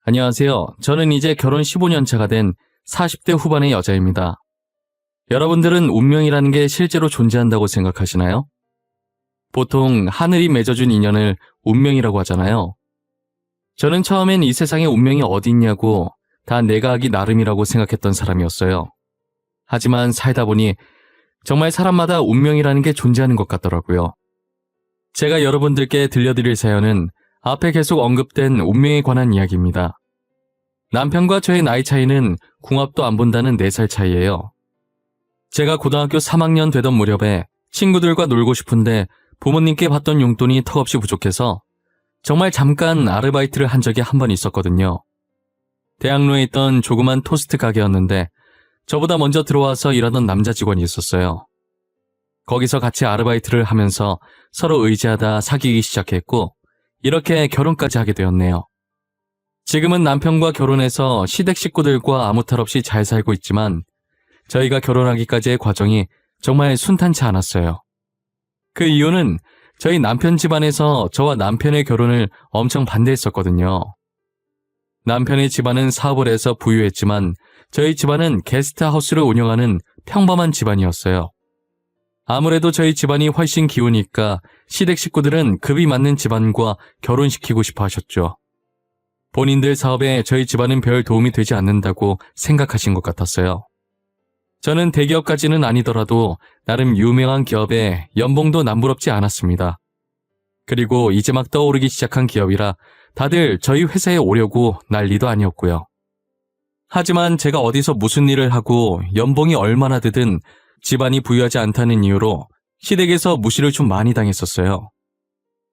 안녕하세요. 저는 이제 결혼 15년 차가 된 40대 후반의 여자입니다. 여러분들은 운명이라는 게 실제로 존재한다고 생각하시나요? 보통 하늘이 맺어준 인연을 운명이라고 하잖아요. 저는 처음엔 이 세상에 운명이 어디 있냐고 다 내가 하기 나름이라고 생각했던 사람이었어요. 하지만 살다 보니 정말 사람마다 운명이라는 게 존재하는 것 같더라고요. 제가 여러분들께 들려드릴 사연은 앞에 계속 언급된 운명에 관한 이야기입니다. 남편과 저의 나이 차이는 궁합도 안 본다는 4살 차이예요. 제가 고등학교 3학년 되던 무렵에 친구들과 놀고 싶은데 부모님께 받던 용돈이 턱없이 부족해서 정말 잠깐 아르바이트를 한 적이 한 번 있었거든요. 대학로에 있던 조그만 토스트 가게였는데 저보다 먼저 들어와서 일하던 남자 직원이 있었어요. 거기서 같이 아르바이트를 하면서 서로 의지하다 사귀기 시작했고 이렇게 결혼까지 하게 되었네요. 지금은 남편과 결혼해서 시댁 식구들과 아무 탈 없이 잘 살고 있지만 저희가 결혼하기까지의 과정이 정말 순탄치 않았어요. 그 이유는 저희 남편 집안에서 저와 남편의 결혼을 엄청 반대했었거든요. 남편의 집안은 사업을 해서 부유했지만 저희 집안은 게스트하우스를 운영하는 평범한 집안이었어요. 아무래도 저희 집안이 훨씬 기우니까 시댁 식구들은 급이 맞는 집안과 결혼시키고 싶어 하셨죠. 본인들 사업에 저희 집안은 별 도움이 되지 않는다고 생각하신 것 같았어요. 저는 대기업까지는 아니더라도 나름 유명한 기업에 연봉도 남부럽지 않았습니다. 그리고 이제 막 떠오르기 시작한 기업이라 다들 저희 회사에 오려고 난리도 아니었고요. 하지만 제가 어디서 무슨 일을 하고 연봉이 얼마나 되든 집안이 부유하지 않다는 이유로 시댁에서 무시를 좀 많이 당했었어요.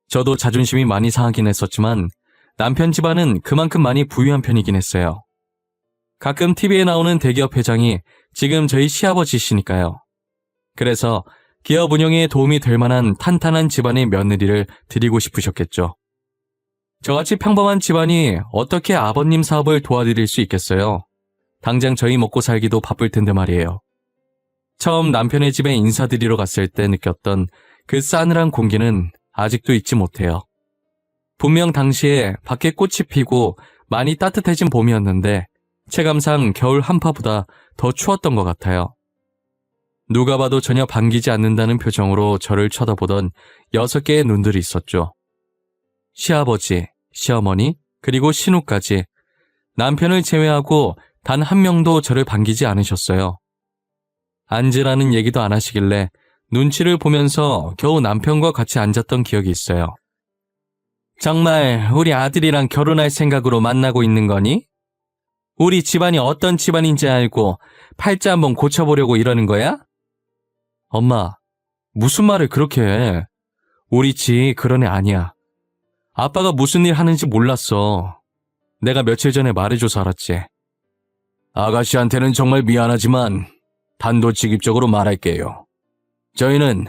저도 자존심이 많이 상하긴 했었지만 남편 집안은 그만큼 많이 부유한 편이긴 했어요. 가끔 TV에 나오는 대기업 회장이 지금 저희 시아버지시니까요. 그래서 기업 운영에 도움이 될 만한 탄탄한 집안의 며느리를 드리고 싶으셨겠죠. 저같이 평범한 집안이 어떻게 아버님 사업을 도와드릴 수 있겠어요? 당장 저희 먹고 살기도 바쁠 텐데 말이에요. 처음 남편의 집에 인사드리러 갔을 때 느꼈던 그 싸늘한 공기는 아직도 잊지 못해요. 분명 당시에 밖에 꽃이 피고 많이 따뜻해진 봄이었는데 체감상 겨울 한파보다 더 추웠던 것 같아요. 누가 봐도 전혀 반기지 않는다는 표정으로 저를 쳐다보던 6개의 눈들이 있었죠. 시아버지, 시어머니, 그리고 신우까지 남편을 제외하고 단 한 명도 저를 반기지 않으셨어요. 앉으라는 얘기도 안 하시길래 눈치를 보면서 겨우 남편과 같이 앉았던 기억이 있어요. 정말 우리 아들이랑 결혼할 생각으로 만나고 있는 거니? 우리 집안이 어떤 집안인지 알고 팔자 한번 고쳐보려고 이러는 거야? 엄마, 무슨 말을 그렇게 해? 우리 집 그런 애 아니야. 아빠가 무슨 일 하는지 몰랐어. 내가 며칠 전에 말해줘서 알았지. 아가씨한테는 정말 미안하지만 단도직입적으로 말할게요. 저희는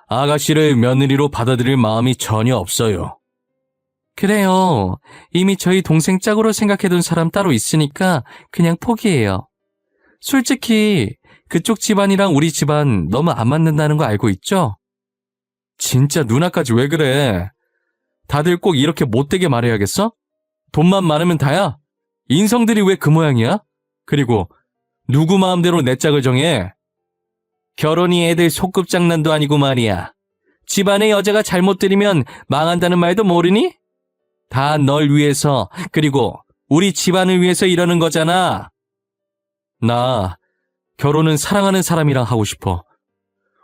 아가씨를 며느리로 받아들일 마음이 전혀 없어요. 그래요. 이미 저희 동생 짝으로 생각해둔 사람 따로 있으니까 그냥 포기해요. 솔직히 그쪽 집안이랑 우리 집안 너무 안 맞는다는 거 알고 있죠? 진짜 누나까지 왜 그래? 다들 꼭 이렇게 못되게 말해야겠어? 돈만 많으면 다야? 인성들이 왜 그 모양이야? 그리고 누구 마음대로 내 짝을 정해? 결혼이 애들 소꿉장난도 아니고 말이야. 집안의 여자가 잘못 들이면 망한다는 말도 모르니? 다 널 위해서, 그리고 우리 집안을 위해서 이러는 거잖아. 나 결혼은 사랑하는 사람이랑 하고 싶어.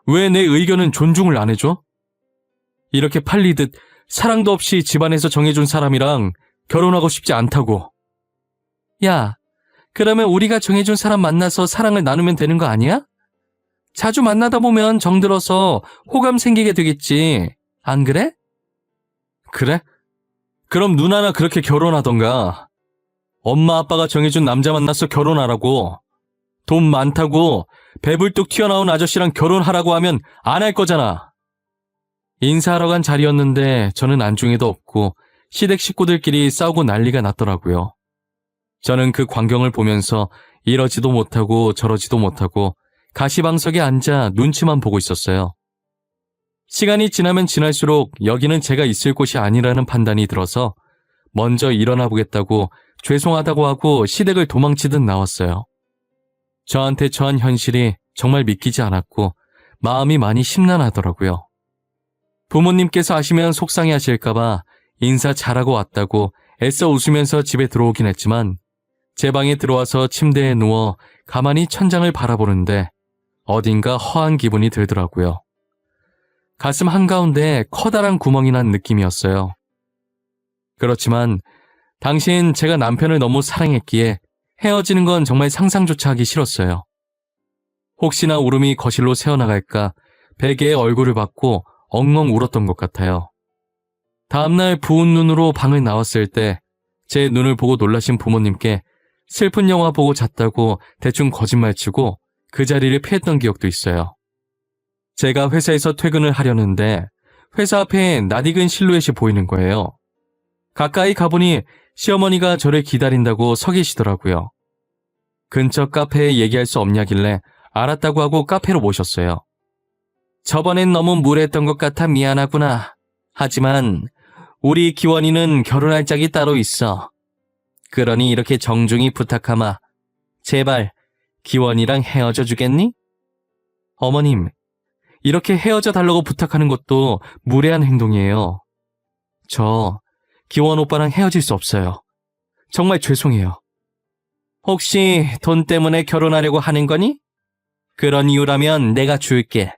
왜 내 의견은 존중을 안 해줘? 이렇게 팔리듯 사랑도 없이 집안에서 정해준 사람이랑 결혼하고 싶지 않다고. 야, 그러면 우리가 정해준 사람 만나서 사랑을 나누면 되는 거 아니야? 자주 만나다 보면 정들어서 호감 생기게 되겠지. 안 그래? 그래? 그럼 누나나 그렇게 결혼하던가. 엄마 아빠가 정해준 남자 만나서 결혼하라고. 돈 많다고 배불뚝 튀어나온 아저씨랑 결혼하라고 하면 안 할 거잖아. 인사하러 간 자리였는데 저는 안중에도 없고 시댁 식구들끼리 싸우고 난리가 났더라고요. 저는 그 광경을 보면서 이러지도 못하고 저러지도 못하고 가시방석에 앉아 눈치만 보고 있었어요. 시간이 지나면 지날수록 여기는 제가 있을 곳이 아니라는 판단이 들어서 먼저 일어나 보겠다고 죄송하다고 하고 시댁을 도망치듯 나왔어요. 저한테 처한 현실이 정말 믿기지 않았고 마음이 많이 심란하더라고요. 부모님께서 아시면 속상해하실까봐 인사 잘하고 왔다고 애써 웃으면서 집에 들어오긴 했지만 제 방에 들어와서 침대에 누워 가만히 천장을 바라보는데 어딘가 허한 기분이 들더라고요. 가슴 한가운데 커다란 구멍이 난 느낌이었어요. 그렇지만 당시엔 제가 남편을 너무 사랑했기에 헤어지는 건 정말 상상조차 하기 싫었어요. 혹시나 울음이 거실로 새어나갈까 베개에 얼굴을 받고 엉엉 울었던 것 같아요. 다음날 부은 눈으로 방을 나왔을 때 제 눈을 보고 놀라신 부모님께 슬픈 영화 보고 잤다고 대충 거짓말치고 그 자리를 피했던 기억도 있어요. 제가 회사에서 퇴근을 하려는데 회사 앞에 낯익은 실루엣이 보이는 거예요. 가까이 가보니 시어머니가 저를 기다린다고 서 계시더라고요. 근처 카페에 얘기할 수 없냐길래 알았다고 하고 카페로 모셨어요. 저번엔 너무 무례했던 것 같아 미안하구나. 하지만 우리 기원이는 결혼할 짝이 따로 있어. 그러니 이렇게 정중히 부탁하마. 제발 기원이랑 헤어져 주겠니? 어머님, 이렇게 헤어져 달라고 부탁하는 것도 무례한 행동이에요. 저 기원 오빠랑 헤어질 수 없어요. 정말 죄송해요. 혹시 돈 때문에 결혼하려고 하는 거니? 그런 이유라면 내가 줄게.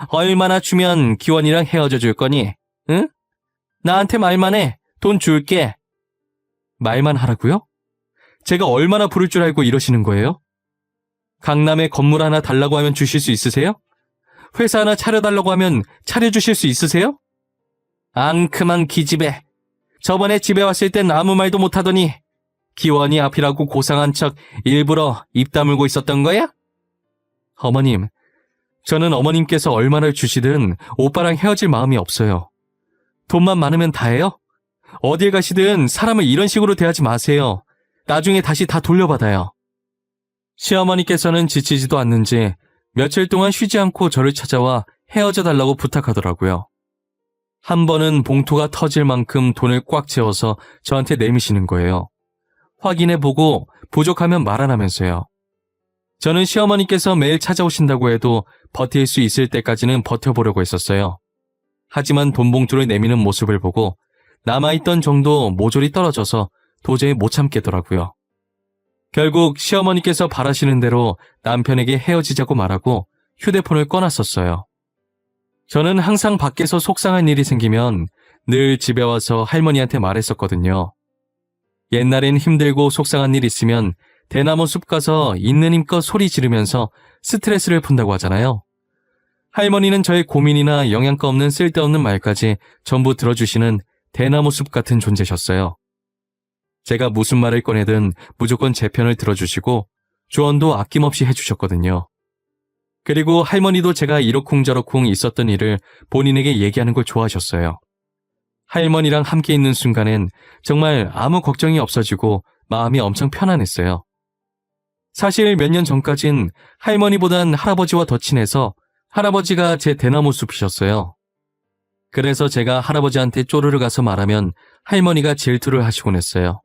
얼마나 주면 기원이랑 헤어져 줄 거니? 응? 나한테 말만 해. 돈 줄게. 말만 하라고요? 제가 얼마나 부를 줄 알고 이러시는 거예요? 강남에 건물 하나 달라고 하면 주실 수 있으세요? 회사 하나 차려달라고 하면 차려주실 수 있으세요? 앙큼한 기집애. 저번에 집에 왔을 땐 아무 말도 못하더니 기원이 앞이라고 고상한 척 일부러 입 다물고 있었던 거야? 어머님, 저는 어머님께서 얼마나 주시든 오빠랑 헤어질 마음이 없어요. 돈만 많으면 다예요? 어딜 가시든 사람을 이런 식으로 대하지 마세요. 나중에 다시 다 돌려받아요. 시어머니께서는 지치지도 않는지 며칠 동안 쉬지 않고 저를 찾아와 헤어져 달라고 부탁하더라고요. 한 번은 봉투가 터질 만큼 돈을 꽉 채워서 저한테 내미시는 거예요. 확인해보고 부족하면 말 안 하면서요. 저는 시어머니께서 매일 찾아오신다고 해도 버틸 수 있을 때까지는 버텨보려고 했었어요. 하지만 돈 봉투를 내미는 모습을 보고 남아있던 정도 모조리 떨어져서 도저히 못 참겠더라고요. 결국 시어머니께서 바라시는 대로 남편에게 헤어지자고 말하고 휴대폰을 꺼놨었어요. 저는 항상 밖에서 속상한 일이 생기면 늘 집에 와서 할머니한테 말했었거든요. 옛날엔 힘들고 속상한 일 있으면 대나무 숲 가서 있는 힘껏 소리 지르면서 스트레스를 푼다고 하잖아요. 할머니는 저의 고민이나 영양가 없는 쓸데없는 말까지 전부 들어주시는 대나무 숲 같은 존재셨어요. 제가 무슨 말을 꺼내든 무조건 제 편을 들어주시고 조언도 아낌없이 해주셨거든요. 그리고 할머니도 제가 이러쿵저러쿵 있었던 일을 본인에게 얘기하는 걸 좋아하셨어요. 할머니랑 함께 있는 순간엔 정말 아무 걱정이 없어지고 마음이 엄청 편안했어요. 사실 몇 년 전까진 할머니보단 할아버지와 더 친해서 할아버지가 제 대나무 숲이셨어요. 그래서 제가 할아버지한테 쪼르르 가서 말하면 할머니가 질투를 하시곤 했어요.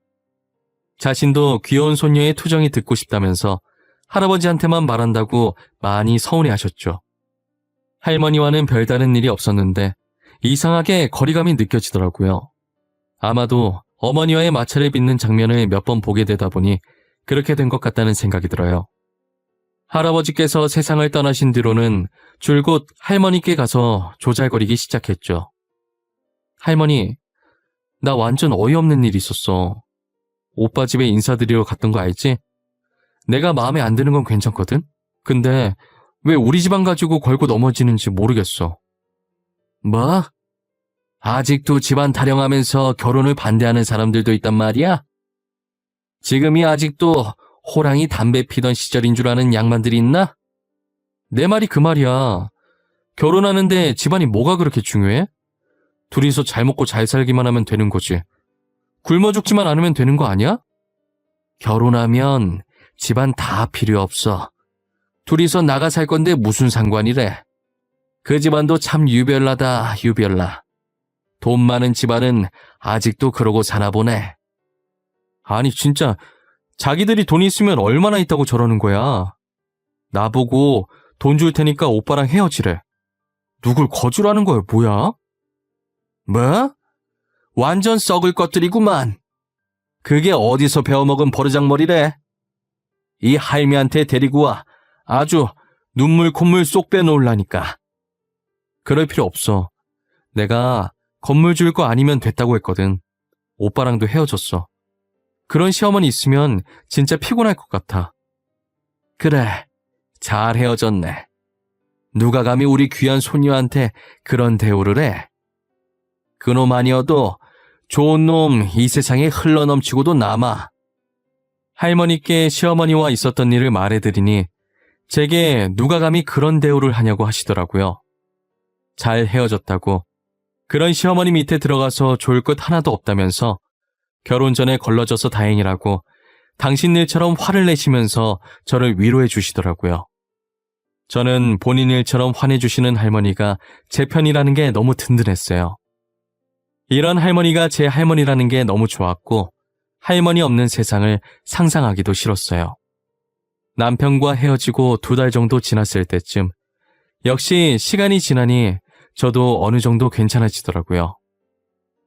자신도 귀여운 손녀의 투정이 듣고 싶다면서 할아버지한테만 말한다고 많이 서운해하셨죠. 할머니와는 별다른 일이 없었는데 이상하게 거리감이 느껴지더라고요. 아마도 어머니와의 마찰을 빚는 장면을 몇 번 보게 되다 보니 그렇게 된 것 같다는 생각이 들어요. 할아버지께서 세상을 떠나신 뒤로는 줄곧 할머니께 가서 조잘거리기 시작했죠. 할머니, 나 완전 어이없는 일이 있었어. 오빠 집에 인사드리러 갔던 거 알지? 내가 마음에 안 드는 건 괜찮거든? 근데 왜 우리 집안 가지고 걸고 넘어지는지 모르겠어. 뭐? 아직도 집안 타령하면서 결혼을 반대하는 사람들도 있단 말이야? 지금이 아직도 호랑이 담배 피던 시절인 줄 아는 양반들이 있나? 내 말이 그 말이야. 결혼하는데 집안이 뭐가 그렇게 중요해? 둘이서 잘 먹고 잘 살기만 하면 되는 거지. 굶어 죽지만 않으면 되는 거 아니야? 결혼하면 집안 다 필요 없어. 둘이서 나가 살 건데 무슨 상관이래. 그 집안도 참 유별나다, 유별나. 돈 많은 집안은 아직도 그러고 사나 보네. 아니 진짜 자기들이 돈이 있으면 얼마나 있다고 저러는 거야. 나보고 돈 줄 테니까 오빠랑 헤어지래. 누굴 거주라는 거야 뭐야? 뭐? 완전 썩을 것들이구만. 그게 어디서 배워먹은 버르장머리래. 이 할미한테 데리고 와 아주 눈물 콧물 쏙 빼놓으려니까. 그럴 필요 없어. 내가 건물 줄 거 아니면 됐다고 했거든. 오빠랑도 헤어졌어. 그런 시어머니 있으면 진짜 피곤할 것 같아. 그래, 잘 헤어졌네. 누가 감히 우리 귀한 손녀한테 그런 대우를 해? 그놈 아니어도 좋은 놈 이 세상에 흘러넘치고도 남아. 할머니께 시어머니와 있었던 일을 말해드리니 제게 누가 감히 그런 대우를 하냐고 하시더라고요. 잘 헤어졌다고, 그런 시어머니 밑에 들어가서 좋을 것 하나도 없다면서 결혼 전에 걸러져서 다행이라고 당신 일처럼 화를 내시면서 저를 위로해 주시더라고요. 저는 본인 일처럼 화내주시는 할머니가 제 편이라는 게 너무 든든했어요. 이런 할머니가 제 할머니라는 게 너무 좋았고 할머니 없는 세상을 상상하기도 싫었어요. 남편과 헤어지고 2달 정도 지났을 때쯤 역시 시간이 지나니 저도 어느 정도 괜찮아지더라고요.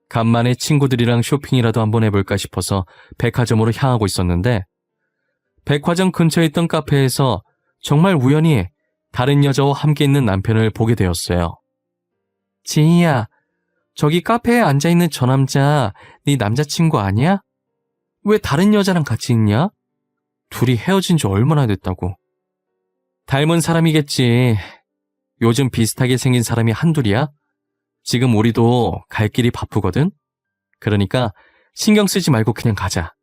간만에 친구들이랑 쇼핑이라도 한번 해볼까 싶어서 백화점으로 향하고 있었는데 백화점 근처에 있던 카페에서 정말 우연히 다른 여자와 함께 있는 남편을 보게 되었어요. 지희야, 저기 카페에 앉아있는 저 남자 네 남자친구 아니야? 왜 다른 여자랑 같이 있냐? 둘이 헤어진 지 얼마나 됐다고. 닮은 사람이겠지. 요즘 비슷하게 생긴 사람이 한둘이야? 지금 우리도 갈 길이 바쁘거든? 그러니까 신경 쓰지 말고 그냥 가자.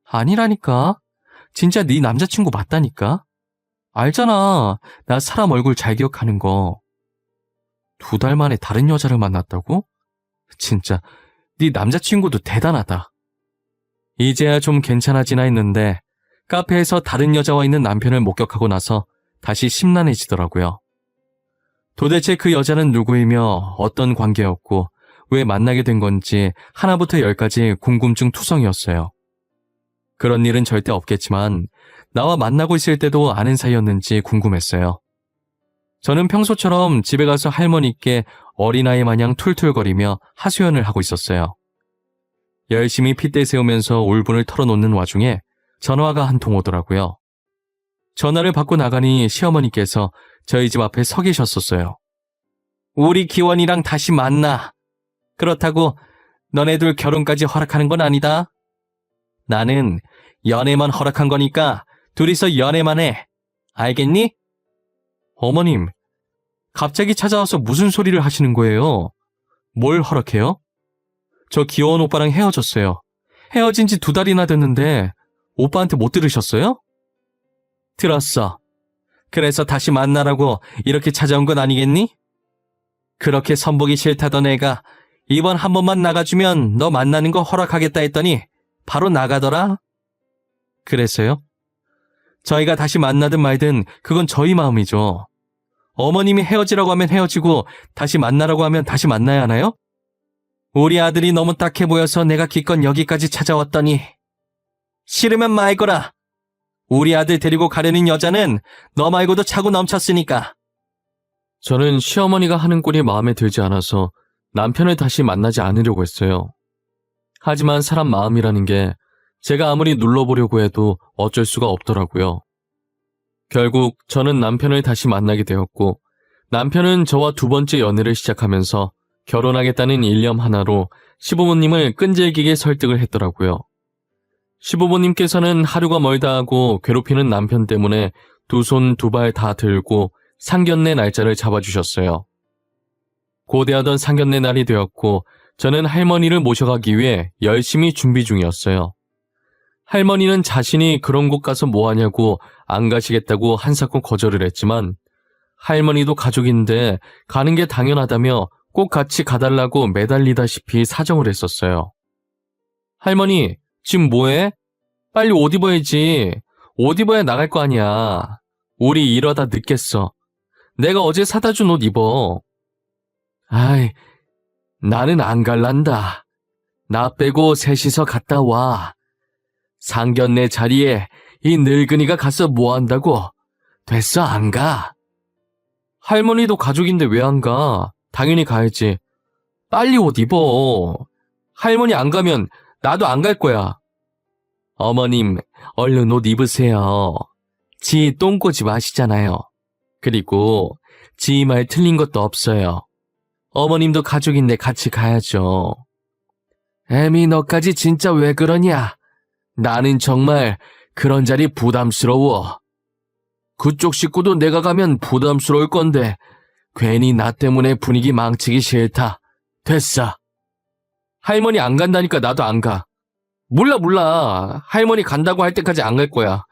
아니라니까. 진짜 네 남자친구 맞다니까. 알잖아. 나 사람 얼굴 잘 기억하는 거. 2달 만에 다른 여자를 만났다고? 진짜 네 남자친구도 대단하다. 이제야 좀 괜찮아지나 했는데 카페에서 다른 여자와 있는 남편을 목격하고 나서 다시 심란해지더라고요. 도대체 그 여자는 누구이며 어떤 관계였고 왜 만나게 된 건지 하나부터 10까지 궁금증 투성이었어요. 그런 일은 절대 없겠지만 나와 만나고 있을 때도 아는 사이였는지 궁금했어요. 저는 평소처럼 집에 가서 할머니께 어린아이 마냥 툴툴거리며 하소연을 하고 있었어요. 열심히 핏대 세우면서 울분을 털어놓는 와중에 전화가 한 통 오더라고요. 전화를 받고 나가니 시어머니께서 저희 집 앞에 서 계셨었어요. 우리 기원이랑 다시 만나. 그렇다고 너네들 결혼까지 허락하는 건 아니다. 나는 연애만 허락한 거니까 둘이서 연애만 해. 알겠니? 어머님, 갑자기 찾아와서 무슨 소리를 하시는 거예요? 뭘 허락해요? 저 귀여운 오빠랑 헤어졌어요. 헤어진 지 2달이나 됐는데 오빠한테 못 들으셨어요? 들었어. 그래서 다시 만나라고 이렇게 찾아온 건 아니겠니? 그렇게 선보기 싫다던 애가 이번 한 번만 나가주면 너 만나는 거 허락하겠다 했더니 바로 나가더라. 그래서요? 저희가 다시 만나든 말든 그건 저희 마음이죠. 어머님이 헤어지라고 하면 헤어지고 다시 만나라고 하면 다시 만나야 하나요? 우리 아들이 너무 딱해 보여서 내가 기껏 여기까지 찾아왔더니 싫으면 말거라. 우리 아들 데리고 가려는 여자는 너 말고도 차고 넘쳤으니까. 저는 시어머니가 하는 꼴이 마음에 들지 않아서 남편을 다시 만나지 않으려고 했어요. 하지만 사람 마음이라는 게 제가 아무리 눌러보려고 해도 어쩔 수가 없더라고요. 결국 저는 남편을 다시 만나게 되었고 남편은 저와 2번째 연애를 시작하면서 결혼하겠다는 일념 하나로 시부모님을 끈질기게 설득을 했더라고요. 시부모님께서는 하루가 멀다 하고 괴롭히는 남편 때문에 2손 2발 다 들고 상견례 날짜를 잡아주셨어요. 고대하던 상견례 날이 되었고 저는 할머니를 모셔가기 위해 열심히 준비 중이었어요. 할머니는 자신이 그런 곳 가서 뭐하냐고 안 가시겠다고 한사코 거절을 했지만 할머니도 가족인데 가는 게 당연하다며 꼭 같이 가달라고 매달리다시피 사정을 했었어요. 할머니, 지금 뭐해? 빨리 옷 입어야지. 옷 입어야 나갈 거 아니야. 우리 이러다 늦겠어. 내가 어제 사다 준 옷 입어. 아이, 나는 안 갈란다. 나 빼고 셋이서 갔다 와. 상견례 자리에 이 늙은이가 가서 뭐 한다고? 됐어, 안 가. 할머니도 가족인데 왜 안 가? 당연히 가야지. 빨리 옷 입어. 할머니 안 가면 나도 안 갈 거야. 어머님, 얼른 옷 입으세요. 지 똥꼬집 아시잖아요. 그리고 지 말 틀린 것도 없어요. 어머님도 가족인데 같이 가야죠. 애미, 너까지 진짜 왜 그러냐? 나는 정말 그런 자리 부담스러워. 그쪽 식구도 내가 가면 부담스러울 건데 괜히 나 때문에 분위기 망치기 싫다. 됐어. 할머니 안 간다니까 나도 안 가. 몰라. 할머니 간다고 할 때까지 안 갈 거야.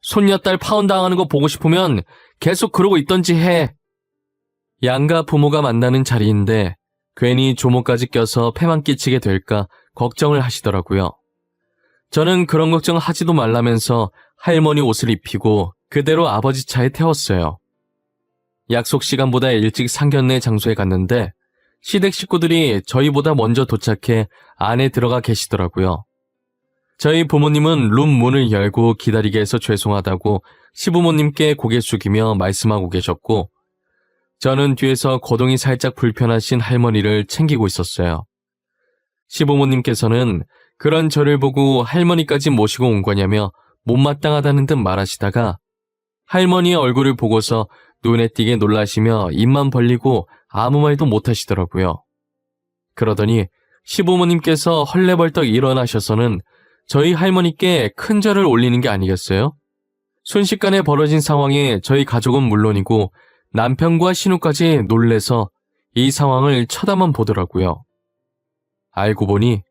손녀딸 파혼당하는 거 보고 싶으면 계속 그러고 있던지 해. 양가 부모가 만나는 자리인데 괜히 조모까지 껴서 폐만 끼치게 될까 걱정을 하시더라고요. 저는 그런 걱정 하지도 말라면서 할머니 옷을 입히고 그대로 아버지 차에 태웠어요. 약속 시간보다 일찍 상견례 장소에 갔는데 시댁 식구들이 저희보다 먼저 도착해 안에 들어가 계시더라고요. 저희 부모님은 룸 문을 열고 기다리게 해서 죄송하다고 시부모님께 고개 숙이며 말씀하고 계셨고 저는 뒤에서 거동이 살짝 불편하신 할머니를 챙기고 있었어요. 시부모님께서는 그런 저를 보고 할머니까지 모시고 온 거냐며 못마땅하다는 듯 말하시다가 할머니의 얼굴을 보고서 눈에 띄게 놀라시며 입만 벌리고 아무 말도 못하시더라고요. 그러더니 시부모님께서 헐레벌떡 일어나셔서는 저희 할머니께 큰 절을 올리는 게 아니겠어요? 순식간에 벌어진 상황에 저희 가족은 물론이고 남편과 신우까지 놀래서 이 상황을 쳐다만 보더라고요. 알고 보니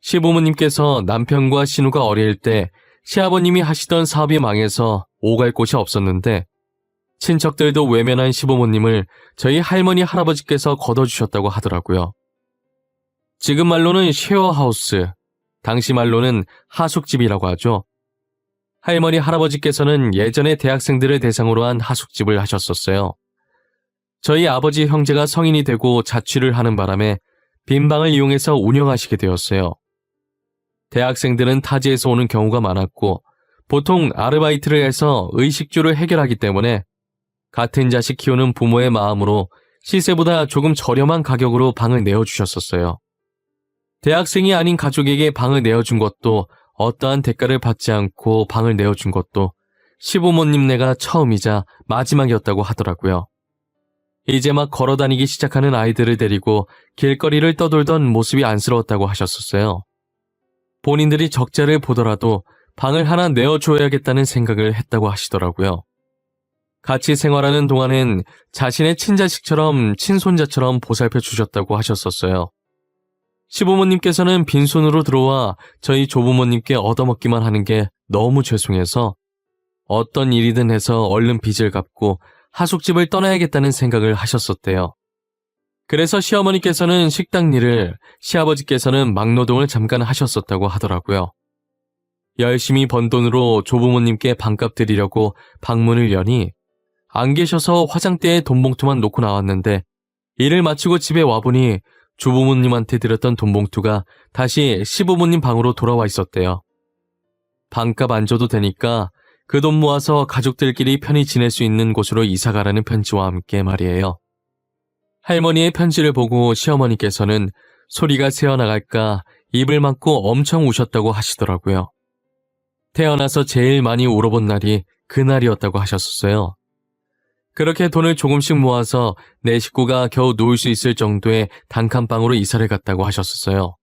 시부모님께서 남편과 신우가 어릴 때 시아버님이 하시던 사업이 망해서 오갈 곳이 없었는데 친척들도 외면한 시부모님을 저희 할머니 할아버지께서 걷어주셨다고 하더라고요. 지금 말로는 쉐어하우스, 당시 말로는 하숙집이라고 하죠. 할머니 할아버지께서는 예전에 대학생들을 대상으로 한 하숙집을 하셨었어요. 저희 아버지 형제가 성인이 되고 자취를 하는 바람에 빈 방을 이용해서 운영하시게 되었어요. 대학생들은 타지에서 오는 경우가 많았고 보통 아르바이트를 해서 의식주를 해결하기 때문에 같은 자식 키우는 부모의 마음으로 시세보다 조금 저렴한 가격으로 방을 내어주셨었어요. 대학생이 아닌 가족에게 방을 내어준 것도 어떠한 대가를 받지 않고 방을 내어준 것도 시부모님네가 처음이자 마지막이었다고 하더라고요. 이제 막 걸어다니기 시작하는 아이들을 데리고 길거리를 떠돌던 모습이 안쓰러웠다고 하셨었어요. 본인들이 적자를 보더라도 방을 하나 내어줘야겠다는 생각을 했다고 하시더라고요. 같이 생활하는 동안엔 자신의 친자식처럼 친손자처럼 보살펴 주셨다고 하셨었어요. 시부모님께서는 빈손으로 들어와 저희 조부모님께 얻어먹기만 하는 게 너무 죄송해서 어떤 일이든 해서 얼른 빚을 갚고 하숙집을 떠나야겠다는 생각을 하셨었대요. 그래서 시어머니께서는 식당 일을, 시아버지께서는 막노동을 잠깐 하셨었다고 하더라고요. 열심히 번 돈으로 조부모님께 반값 드리려고 방문을 여니 안 계셔서 화장대에 돈봉투만 놓고 나왔는데 일을 마치고 집에 와보니 조부모님한테 드렸던 돈봉투가 다시 시부모님 방으로 돌아와 있었대요. 반값 안 줘도 되니까 그 돈 모아서 가족들끼리 편히 지낼 수 있는 곳으로 이사가라는 편지와 함께 말이에요. 할머니의 편지를 보고 시어머니께서는 소리가 새어나갈까 입을 막고 엄청 우셨다고 하시더라고요. 태어나서 제일 많이 울어본 날이 그날이었다고 하셨었어요. 그렇게 돈을 조금씩 모아서 내 식구가 겨우 놓을 수 있을 정도의 단칸방으로 이사를 갔다고 하셨었어요.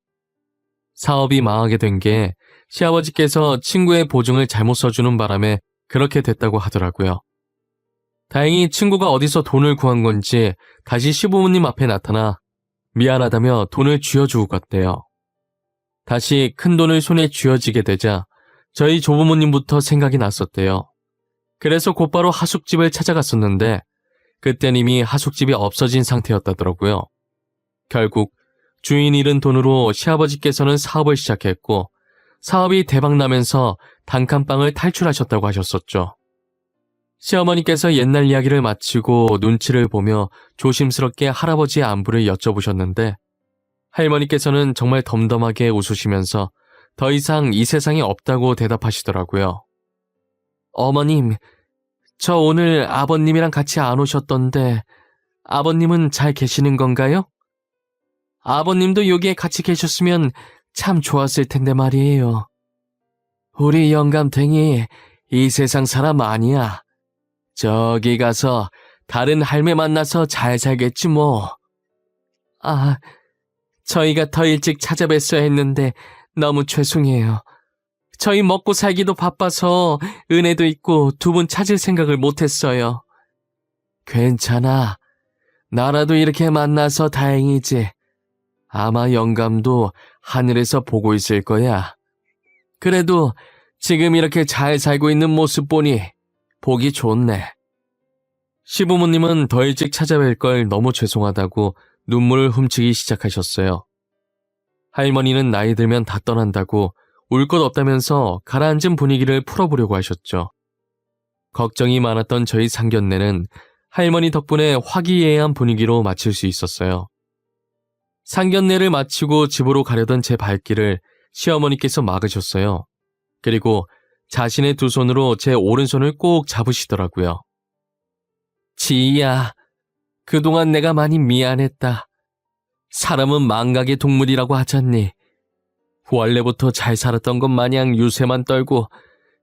사업이 망하게 된 게 시아버지께서 친구의 보증을 잘못 써주는 바람에 그렇게 됐다고 하더라고요. 다행히 친구가 어디서 돈을 구한 건지 다시 시부모님 앞에 나타나 미안하다며 돈을 쥐어주고 갔대요. 다시 큰 돈을 손에 쥐어지게 되자 저희 조부모님부터 생각이 났었대요. 그래서 곧바로 하숙집을 찾아갔었는데 그땐 이미 하숙집이 없어진 상태였다더라고요. 결국 주인 잃은 돈으로 시아버지께서는 사업을 시작했고 사업이 대박나면서 단칸방을 탈출하셨다고 하셨었죠. 시어머니께서 옛날 이야기를 마치고 눈치를 보며 조심스럽게 할아버지의 안부를 여쭤보셨는데 할머니께서는 정말 덤덤하게 웃으시면서 더 이상 이 세상에 없다고 대답하시더라고요. 어머님, 저 오늘 아버님이랑 같이 안 오셨던데 아버님은 잘 계시는 건가요? 아버님도 여기에 같이 계셨으면 참 좋았을 텐데 말이에요. 우리 영감탱이 이 세상 사람 아니야. 저기 가서 다른 할매 만나서 잘 살겠지 뭐. 아, 저희가 더 일찍 찾아뵀어야 했는데 너무 죄송해요. 저희 먹고 살기도 바빠서 은혜도 있고 두 분 찾을 생각을 못했어요. 괜찮아. 나라도 이렇게 만나서 다행이지. 아마 영감도 하늘에서 보고 있을 거야. 그래도 지금 이렇게 잘 살고 있는 모습 보니 보기 좋네. 시부모님은 더 일찍 찾아뵐 걸 너무 죄송하다고 눈물을 훔치기 시작하셨어요. 할머니는 나이 들면 다 떠난다고 울 것 없다면서 가라앉은 분위기를 풀어보려고 하셨죠. 걱정이 많았던 저희 상견례는 할머니 덕분에 화기애애한 분위기로 마칠 수 있었어요. 상견례를 마치고 집으로 가려던 제 발길을 시어머니께서 막으셨어요. 그리고 자신의 두 손으로 제 오른손을 꼭 잡으시더라고요. 지희야, 그동안 내가 많이 미안했다. 사람은 망각의 동물이라고 하잖니. 원래부터 잘 살았던 것 마냥 유세만 떨고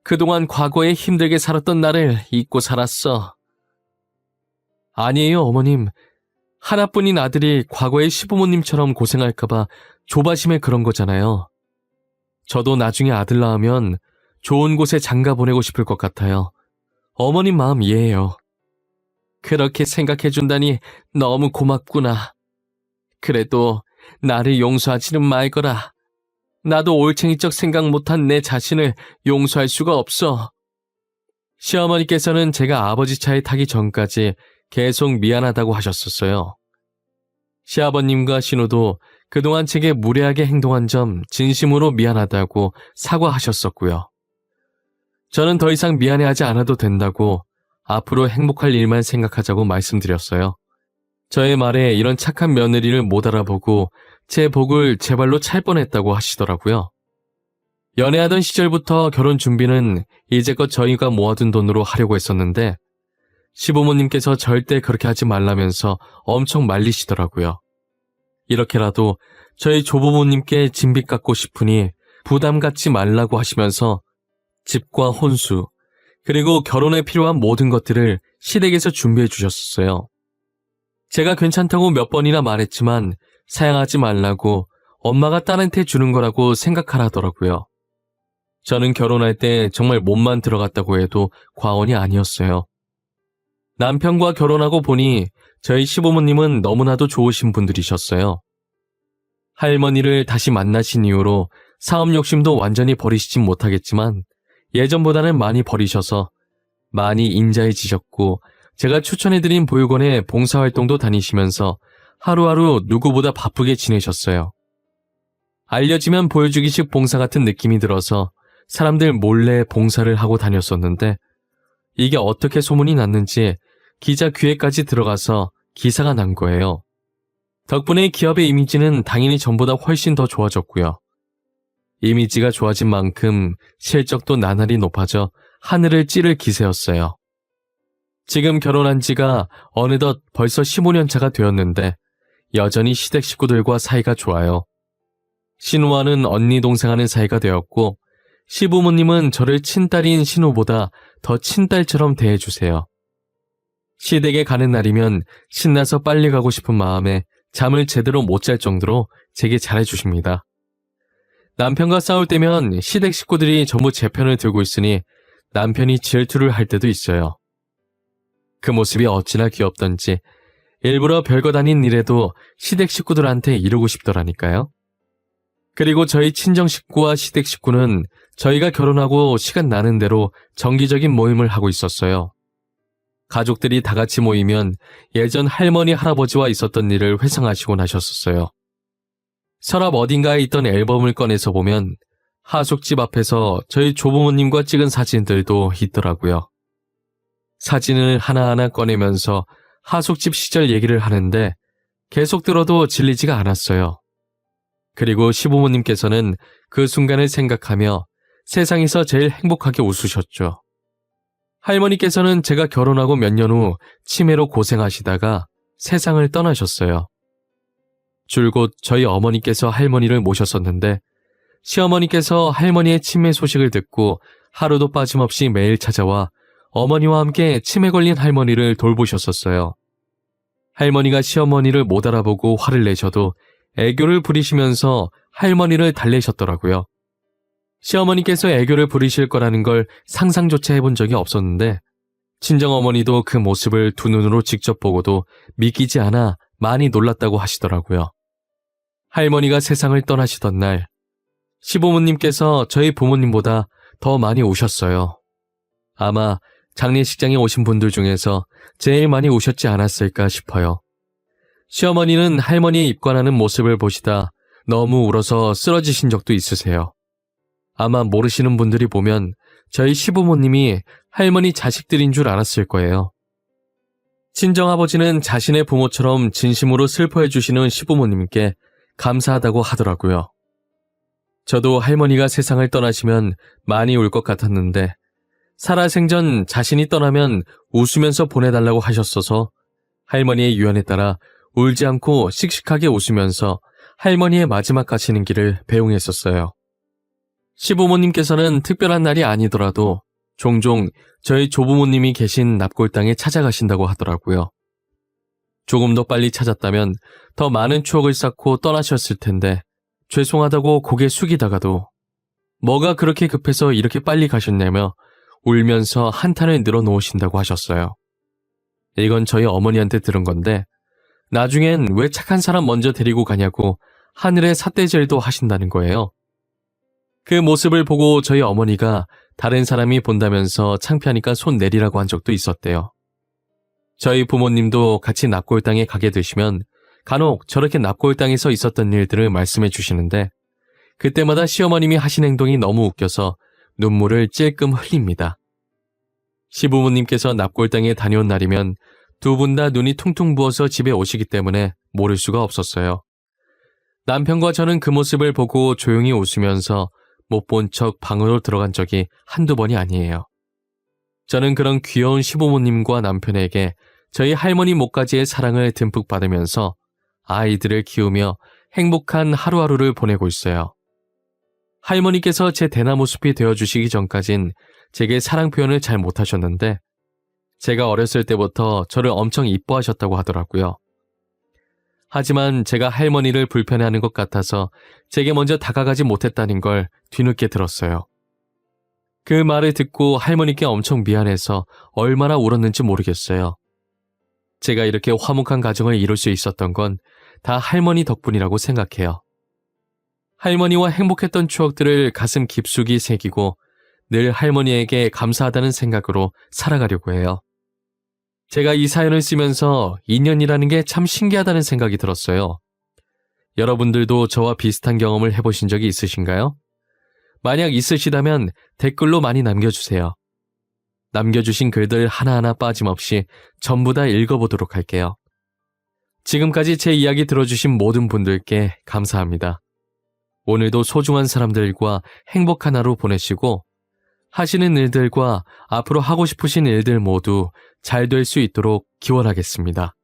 그동안 과거에 힘들게 살았던 나를 잊고 살았어. 아니에요, 어머님. 하나뿐인 아들이 과거의 시부모님처럼 고생할까봐 조바심에 그런 거잖아요. 저도 나중에 아들 낳으면 좋은 곳에 장가 보내고 싶을 것 같아요. 어머님 마음 이해해요. 그렇게 생각해준다니 너무 고맙구나. 그래도 나를 용서하지는 말거라. 나도 올챙이적 생각 못한 내 자신을 용서할 수가 없어. 시어머니께서는 제가 아버지 차에 타기 전까지 계속 미안하다고 하셨었어요. 시아버님과 신우도 그동안 제게 무례하게 행동한 점 진심으로 미안하다고 사과하셨었고요. 저는 더 이상 미안해하지 않아도 된다고 앞으로 행복할 일만 생각하자고 말씀드렸어요. 저의 말에 이런 착한 며느리를 못 알아보고 제 복을 제 발로 찰 뻔했다고 하시더라고요. 연애하던 시절부터 결혼 준비는 이제껏 저희가 모아둔 돈으로 하려고 했었는데 시부모님께서 절대 그렇게 하지 말라면서 엄청 말리시더라고요. 이렇게라도 저희 조부모님께 진빚 갚고 싶으니 부담 갖지 말라고 하시면서 집과 혼수, 그리고 결혼에 필요한 모든 것들을 시댁에서 준비해 주셨었어요. 제가 괜찮다고 몇 번이나 말했지만 사양하지 말라고 엄마가 딸한테 주는 거라고 생각하라더라고요. 저는 결혼할 때 정말 몸만 들어갔다고 해도 과언이 아니었어요. 남편과 결혼하고 보니 저희 시부모님은 너무나도 좋으신 분들이셨어요. 할머니를 다시 만나신 이후로 사업 욕심도 완전히 버리시진 못하겠지만 예전보다는 많이 버리셔서 많이 인자해지셨고 제가 추천해드린 보육원에 봉사활동도 다니시면서 하루하루 누구보다 바쁘게 지내셨어요. 알려지면 보여주기식 봉사 같은 느낌이 들어서 사람들 몰래 봉사를 하고 다녔었는데 이게 어떻게 소문이 났는지 기자 귀에까지 들어가서 기사가 난 거예요. 덕분에 기업의 이미지는 당연히 전보다 훨씬 더 좋아졌고요. 이미지가 좋아진 만큼 실적도 나날이 높아져 하늘을 찌를 기세였어요. 지금 결혼한 지가 어느덧 벌써 15년 차가 되었는데 여전히 시댁 식구들과 사이가 좋아요. 신우와는 언니 동생하는 사이가 되었고 시부모님은 저를 친딸인 신우보다 더 친딸처럼 대해주세요. 시댁에 가는 날이면 신나서 빨리 가고 싶은 마음에 잠을 제대로 못 잘 정도로 제게 잘해주십니다. 남편과 싸울 때면 시댁 식구들이 전부 제 편을 들고 있으니 남편이 질투를 할 때도 있어요. 그 모습이 어찌나 귀엽던지 일부러 별것 아닌 일에도 시댁 식구들한테 이루고 싶더라니까요. 그리고 저희 친정 식구와 시댁 식구는 저희가 결혼하고 시간 나는 대로 정기적인 모임을 하고 있었어요. 가족들이 다 같이 모이면 예전 할머니 할아버지와 있었던 일을 회상하시곤 하셨었어요. 서랍 어딘가에 있던 앨범을 꺼내서 보면 하숙집 앞에서 저희 조부모님과 찍은 사진들도 있더라고요. 사진을 하나하나 꺼내면서 하숙집 시절 얘기를 하는데 계속 들어도 질리지가 않았어요. 그리고 시부모님께서는 그 순간을 생각하며 세상에서 제일 행복하게 웃으셨죠. 할머니께서는 제가 결혼하고 몇 년 후 치매로 고생하시다가 세상을 떠나셨어요. 줄곧 저희 어머니께서 할머니를 모셨었는데 시어머니께서 할머니의 치매 소식을 듣고 하루도 빠짐없이 매일 찾아와 어머니와 함께 치매 걸린 할머니를 돌보셨었어요. 할머니가 시어머니를 못 알아보고 화를 내셔도 애교를 부리시면서 할머니를 달래셨더라고요. 시어머니께서 애교를 부리실 거라는 걸 상상조차 해본 적이 없었는데 친정어머니도 그 모습을 두 눈으로 직접 보고도 믿기지 않아 많이 놀랐다고 하시더라고요. 할머니가 세상을 떠나시던 날 시부모님께서 저희 부모님보다 더 많이 우셨어요. 아마 장례식장에 오신 분들 중에서 제일 많이 우셨지 않았을까 싶어요. 시어머니는 할머니의 입관하는 모습을 보시다 너무 울어서 쓰러지신 적도 있으세요. 아마 모르시는 분들이 보면 저희 시부모님이 할머니 자식들인 줄 알았을 거예요. 친정아버지는 자신의 부모처럼 진심으로 슬퍼해 주시는 시부모님께 감사하다고 하더라고요. 저도 할머니가 세상을 떠나시면 많이 울 것 같았는데 살아생전 자신이 떠나면 웃으면서 보내달라고 하셨어서 할머니의 유언에 따라 울지 않고 씩씩하게 웃으면서 할머니의 마지막 가시는 길을 배웅했었어요. 시부모님께서는 특별한 날이 아니더라도 종종 저희 조부모님이 계신 납골당에 찾아가신다고 하더라고요. 조금 더 빨리 찾았다면 더 많은 추억을 쌓고 떠나셨을 텐데 죄송하다고 고개 숙이다가도 뭐가 그렇게 급해서 이렇게 빨리 가셨냐며 울면서 한탄을 늘어놓으신다고 하셨어요. 이건 저희 어머니한테 들은 건데 나중엔 왜 착한 사람 먼저 데리고 가냐고 하늘에 삿대질도 하신다는 거예요. 그 모습을 보고 저희 어머니가 다른 사람이 본다면서 창피하니까 손 내리라고 한 적도 있었대요. 저희 부모님도 같이 납골당에 가게 되시면 간혹 저렇게 납골당에서 있었던 일들을 말씀해 주시는데 그때마다 시어머님이 하신 행동이 너무 웃겨서 눈물을 찔끔 흘립니다. 시부모님께서 납골당에 다녀온 날이면 두 분 다 눈이 퉁퉁 부어서 집에 오시기 때문에 모를 수가 없었어요. 남편과 저는 그 모습을 보고 조용히 웃으면서 못 본 척 방으로 들어간 적이 한두 번이 아니에요. 저는 그런 귀여운 시부모님과 남편에게 저희 할머니 목까지의 사랑을 듬뿍 받으면서 아이들을 키우며 행복한 하루하루를 보내고 있어요. 할머니께서 제 대나무 숲이 되어주시기 전까진 제게 사랑 표현을 잘 못하셨는데 제가 어렸을 때부터 저를 엄청 이뻐하셨다고 하더라고요. 하지만 제가 할머니를 불편해하는 것 같아서 제게 먼저 다가가지 못했다는 걸 뒤늦게 들었어요. 그 말을 듣고 할머니께 엄청 미안해서 얼마나 울었는지 모르겠어요. 제가 이렇게 화목한 가정을 이룰 수 있었던 건 다 할머니 덕분이라고 생각해요. 할머니와 행복했던 추억들을 가슴 깊숙이 새기고 늘 할머니에게 감사하다는 생각으로 살아가려고 해요. 제가 이 사연을 쓰면서 인연이라는 게 참 신기하다는 생각이 들었어요. 여러분들도 저와 비슷한 경험을 해보신 적이 있으신가요? 만약 있으시다면 댓글로 많이 남겨주세요. 남겨주신 글들 하나하나 빠짐없이 전부 다 읽어보도록 할게요. 지금까지 제 이야기 들어주신 모든 분들께 감사합니다. 오늘도 소중한 사람들과 행복한 하루 보내시고 하시는 일들과 앞으로 하고 싶으신 일들 모두 잘 될 수 있도록 기원하겠습니다.